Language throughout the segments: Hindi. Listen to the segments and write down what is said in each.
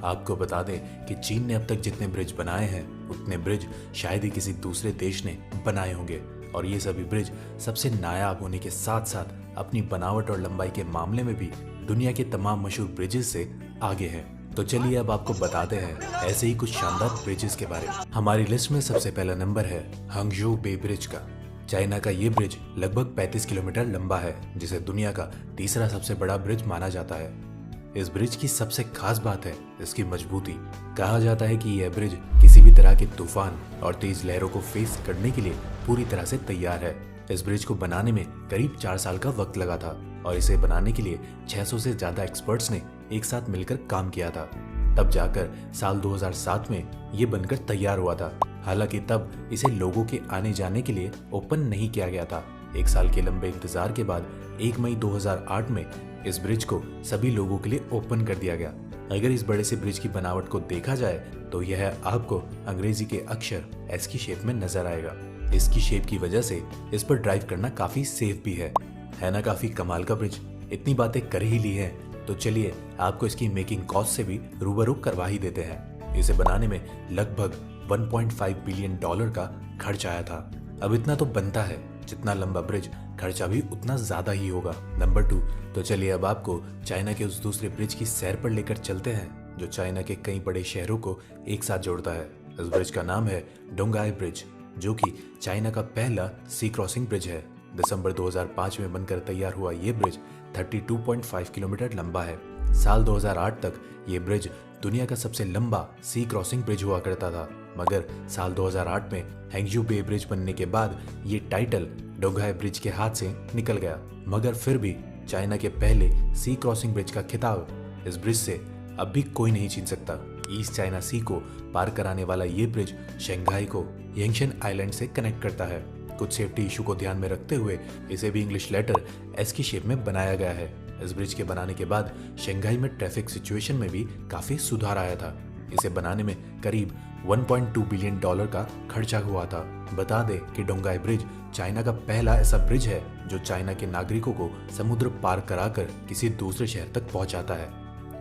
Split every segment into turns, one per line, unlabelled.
आपको बता दें कि चीन ने अब तक जितने ब्रिज बनाए हैं उतने ब्रिज शायद ही किसी दूसरे देश ने बनाए होंगे, और ये सभी ब्रिज सबसे नायाब होने के साथ साथ अपनी बनावट और लंबाई के मामले में भी दुनिया के तमाम मशहूर ब्रिजेस से आगे हैं। तो चलिए अब आपको बताते हैं ऐसे ही कुछ शानदार ब्रिजेस के बारे में। हमारी लिस्ट में सबसे पहला नंबर है हांगझोउ बे ब्रिज का। चाइना का ये ब्रिज लगभग 35 किलोमीटर लंबा है, जिसे दुनिया का तीसरा सबसे बड़ा ब्रिज माना जाता है। इस ब्रिज की सबसे खास बात है इसकी मजबूती। कहा जाता है कि यह ब्रिज किसी भी तरह के तूफान और तेज लहरों को फेस करने के लिए पूरी तरह से तैयार है। इस ब्रिज को बनाने में करीब 4 साल का वक्त लगा था और इसे बनाने के लिए 600 से ज्यादा एक्सपर्ट्स ने एक साथ मिलकर काम किया था। तब जाकर साल 2007 में ये बनकर तैयार हुआ था। हालांकि तब इसे लोगों के आने जाने के लिए ओपन नहीं किया गया था। 1 साल के लंबे इंतजार के बाद 1 मई 2008 में इस ब्रिज को सभी लोगों के लिए ओपन कर दिया गया। अगर इस बड़े से ब्रिज की बनावट को देखा जाए तो यह आपको अंग्रेजी के अक्षर एस की शेप में नजर आएगा। इसकी शेप की वजह से इस पर ड्राइव करना काफी सेफ भी है ना। काफी कमाल का ब्रिज। इतनी बातें कर ही ली है तो चलिए आपको इसकी मेकिंग कॉस्ट से भी रूबरू करवा ही देते हैं। इसे बनाने में लगभग 1.5 बिलियन डॉलर का खर्च आया था। अब इतना तो बनता है, जितना लंबा ब्रिज खर्चा भी उतना ज्यादा ही होगा। नंबर 2, तो चलिए अब आपको चाइना के उस दूसरे ब्रिज की सैर पर लेकर चलते हैं जो चाइना के कई बड़े शहरों को एक साथ जोड़ता है। इस ब्रिज का नाम है डोंगआई ब्रिज, जो कि चाइना का पहला सी क्रॉसिंग ब्रिज है। दिसंबर 2005 में बनकर तैयार हुआ ये ब्रिज 32.5 किलोमीटर लंबा है। साल 2008 तक ये ब्रिज दुनिया का सबसे लंबा सी क्रॉसिंग ब्रिज हुआ करता था, मगर साल 2008 में हांगझोउ बे ब्रिज बनने के बाद ये टाइटल डोंगआई ब्रिज के हाथ से निकल गया। मगर फिर भी चाइना के पहले सी क्रॉसिंग ब्रिज का खिताब इस ब्रिज से अब भी कोई नहीं छीन सकता। ईस्ट चाइना सी को पार कराने वाला ये ब्रिज शंघाई को यंगशन आइलैंड से कनेक्ट करता है। कुछ सेफ्टी इशू को ध्यान में रखते हुए इसे भी इंग्लिश लेटर एस की शेप में बनाया गया है। इस ब्रिज के बनाने के बाद शंघाई में ट्रैफिक सिचुएशन में भी काफी सुधार आया था। इसे बनाने में करीब 1.2 बिलियन डॉलर का खर्चा हुआ था। बता दें कि डोंगआई ब्रिज चाइना का पहला ऐसा ब्रिज है जो चाइना के नागरिकों को समुद्र पार कराकर किसी दूसरे शहर तक पहुंचाता है।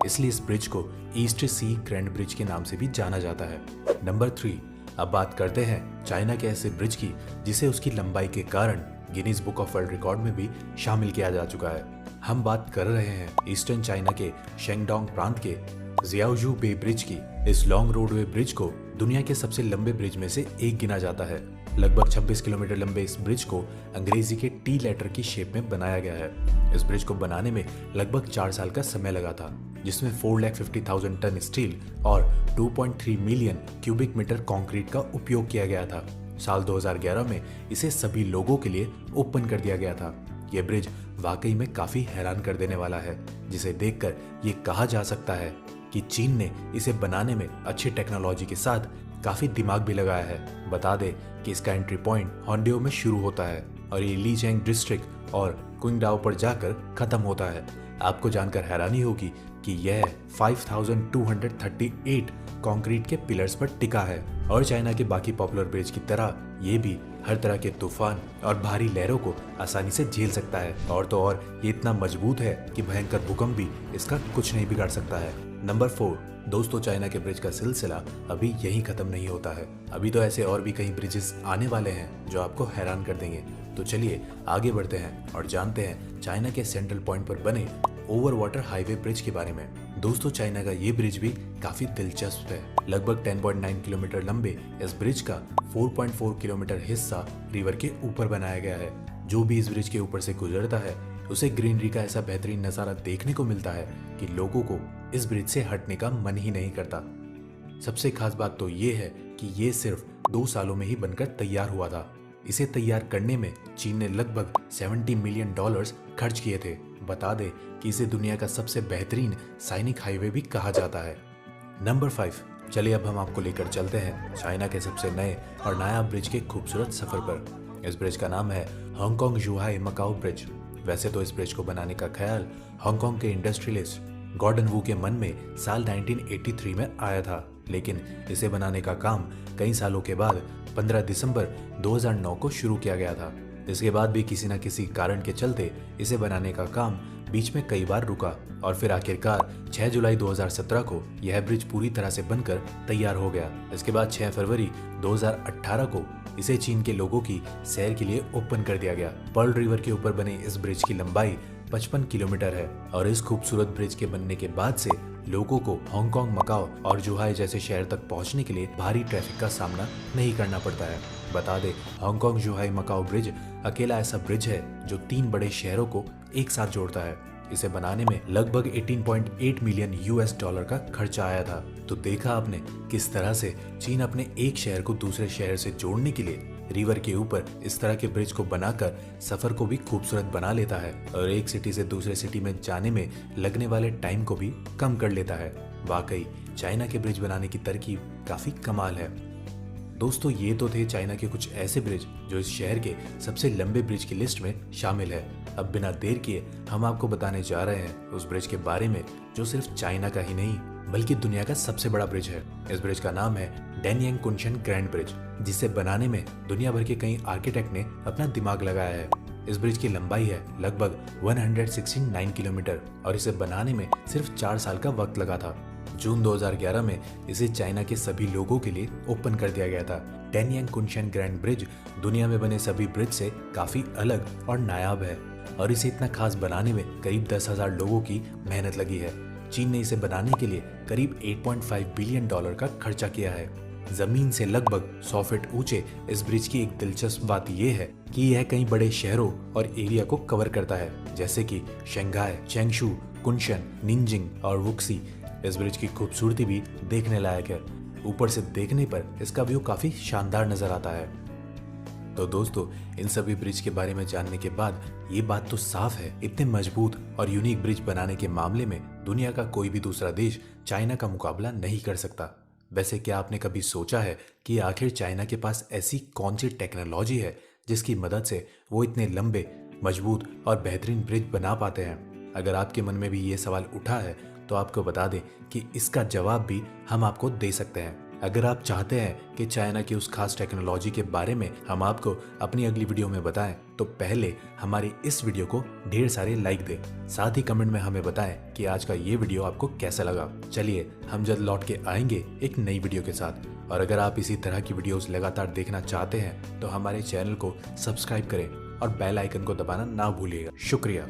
इसलिए इस ब्रिज को ईस्ट सी ग्रैंड ब्रिज के नाम से भी जाना जाता है। नंबर 3, अब बात करते हैं चाइना के ऐसे ब्रिज की जिसे उसकी लंबाई के कारण Guinness book of world record में भी शामिल किया जा चुका है। हम बात कर रहे हैं ईस्टर्न चाइना के शेंगडोंग प्रांत के जियाओजू बे ब्रिज की। इस लॉन्ग रोडवे ब्रिज को दुनिया के सबसे लंबे ब्रिज में से एक गिना जाता है। लगभग 26 किलोमीटर लंबे इस ब्रिज को अंग्रेजी के टी लेटर की शेप में बनाया गया है। इस ब्रिज को बनाने में लगभग 4 साल का समय लगा था, जिसमें 4,50,000 टन स्टील और 2.3 मिलियन क्यूबिक मीटर कंक्रीट का उपयोग किया गया था। साल 2011 में इसे सभी लोगों के लिए ओपन कर दिया गया था। यह ब्रिज वाकई में काफी हैरान कर देने वाला है, जिसे देखकर ये कहा जा सकता है कि चीन ने इसे बनाने में अच्छी टेक्नोलॉजी के साथ काफी दिमाग भी लगाया है। बता दें कि इसका एंट्री पॉइंट होन्डियो में शुरू होता है और ये लीचेंग डिस्ट्रिक्ट और क्विंगडाओ पर जाकर खत्म होता है। आपको जानकर हैरानी होगी कि यह 5,238 कंक्रीट के पिलर्स पर टिका है और चाइना के बाकी पॉपुलर ब्रिज की तरह ये भी हर तरह के तूफान और भारी लहरों को आसानी से झेल सकता है। और तो और ये इतना मजबूत है कि भयंकर भूकंप भी इसका कुछ नहीं बिगाड़ सकता है। नंबर 4, दोस्तों चाइना के ब्रिज का सिलसिला अभी यही खत्म नहीं होता है। अभी तो ऐसे और भी कई ब्रिजेस आने वाले हैं जो आपको हैरान कर देंगे। तो चलिए आगे बढ़ते हैं और जानते हैं चाइना के सेंट्रल पॉइंट पर बने ओवर वाटर हाईवे ब्रिज के बारे में। दोस्तों चाइना का ये ब्रिज भी काफी दिलचस्प है। लगभग 10.9 किलोमीटर लंबे इस ब्रिज का 4.4 किलोमीटर हिस्सा रिवर के ऊपर बनाया गया है। जो भी इस ब्रिज के ऊपर से गुजरता है उसे ग्रीनरी का ऐसा बेहतरीन नजारा देखने को मिलता है कि लोगों को इस ब्रिज से हटने का मन ही नहीं करता। सबसे खास बात तो ये है कि ये सिर्फ 2 सालों में ही बनकर तैयार हुआ था। इसे तैयार करने में चीन ने लगभग 70 मिलियन डॉलर्स खर्च किए थे। बता दें कि इसे दुनिया का सबसे बेहतरीन सैनिक हाईवे भी कहा जाता है। नंबर 5, चलिए अब हम आपको लेकर चलते हैं चाइना के सबसे नए और नायाब ब्रिज के खूबसूरत सफर पर। इस ब्रिज का नाम है हांगकांग जुहाई मकाओ ब्रिज। वैसे तो इस ब्रिज को बनाने का ख्याल हांगकांग के इंडस्ट्रियलिस्ट गॉर्डन वू के मन में साल 1983 में आया था, लेकिन इसे बनाने का काम कई सालों के बाद 15 दिसंबर 2009 को शुरू किया गया था। इसके बाद भी किसी न किसी कारण के चलते इसे बनाने का काम बीच में कई बार रुका और फिर आखिरकार 6 जुलाई 2017 को यह ब्रिज पूरी तरह से बनकर तैयार हो गया। इसके बाद 6 फरवरी 2018 को इसे चीन के लोगों की सैर के लिए ओपन कर दिया गया। पर्ल रिवर के ऊपर बने इस ब्रिज की लंबाई 55 किलोमीटर है और इस खूबसूरत ब्रिज के बनने के बाद से लोगों को हांगकांग, मकाओ और जुहाई जैसे शहर तक पहुंचने के लिए भारी ट्रैफिक का सामना नहीं करना पड़ता है। बता दे, हांगकांग, जुहाई, मकाओ ब्रिज अकेला ऐसा ब्रिज है जो 3 बड़े शहरों को एक साथ जोड़ता है। इसे बनाने में लगभग 18.8 मिलियन यूएस डॉलर का खर्चा आया था। तो देखा आपने किस तरह से चीन अपने एक शहर को दूसरे शहर से जोड़ने के लिए रिवर के ऊपर इस तरह के ब्रिज को बनाकर सफर को भी खूबसूरत बना लेता है और एक सिटी से दूसरे सिटी में जाने में लगने वाले टाइम को भी कम कर लेता है। वाकई चाइना के ब्रिज बनाने की तरकीब काफी कमाल है। दोस्तों, ये तो थे चाइना के कुछ ऐसे ब्रिज जो इस शहर के सबसे लंबे ब्रिज की लिस्ट में शामिल है। अब बिना देर किए हम आपको बताने जा रहे हैं उस ब्रिज के बारे में जो सिर्फ चाइना का ही नहीं बल्कि दुनिया का सबसे बड़ा ब्रिज है। इस ब्रिज का नाम है डैनयांग कुनशन ग्रैंड ब्रिज, जिसे बनाने में दुनिया भर के कई आर्किटेक्ट ने अपना दिमाग लगाया है। इस ब्रिज की लंबाई है लगभग 169 किलोमीटर और इसे बनाने में सिर्फ 4 साल का वक्त लगा था। जून 2011 में इसे चाइना के सभी लोगों के लिए ओपन कर दिया गया था। डैनयांग कुनशन ग्रैंड ब्रिज दुनिया में बने सभी ब्रिज से काफी अलग और नायाब है और इसे इतना खास बनाने में करीब 10,000 लोगों की मेहनत लगी है। चीन ने इसे बनाने के लिए करीब 8.5 बिलियन डॉलर का खर्चा किया है। जमीन से लगभग 100 फीट ऊंचे इस ब्रिज की एक दिलचस्प बात यह है कि यह कई बड़े शहरों और एरिया को कवर करता है, जैसे कि शंघाई, चेंगशू, कुनशन, निंजिंग और वुक्सी। इस ब्रिज की खूबसूरती भी देखने लायक है। ऊपर से देखने पर इसका व्यू काफी शानदार नजर आता है। तो दोस्तों, इन सभी ब्रिज के बारे में जानने के बाद ये बात तो साफ है, इतने मजबूत और यूनिक ब्रिज बनाने के मामले में दुनिया का कोई भी दूसरा देश चाइना का मुकाबला नहीं कर सकता। वैसे क्या आपने कभी सोचा है कि आखिर चाइना के पास ऐसी कौन सी टेक्नोलॉजी है जिसकी मदद से वो इतने लंबे, मजबूत और बेहतरीन ब्रिज बना पाते हैं? अगर आपके मन में भी ये सवाल उठा है तो आपको बता दें कि इसका जवाब भी हम आपको दे सकते हैं। अगर आप चाहते हैं कि चाइना की उस खास टेक्नोलॉजी के बारे में हम आपको अपनी अगली वीडियो में बताएं, तो पहले हमारी इस वीडियो को ढेर सारे लाइक दें। साथ ही कमेंट में हमें बताएं कि आज का ये वीडियो आपको कैसा लगा। चलिए हम जल्द लौट के आएंगे एक नई वीडियो के साथ। और अगर आप इसी तरह की वीडियोस लगातार देखना चाहते हैं तो हमारे चैनल को सब्सक्राइब करें और बेल आइकन को दबाना ना भूलिएगा। शुक्रिया।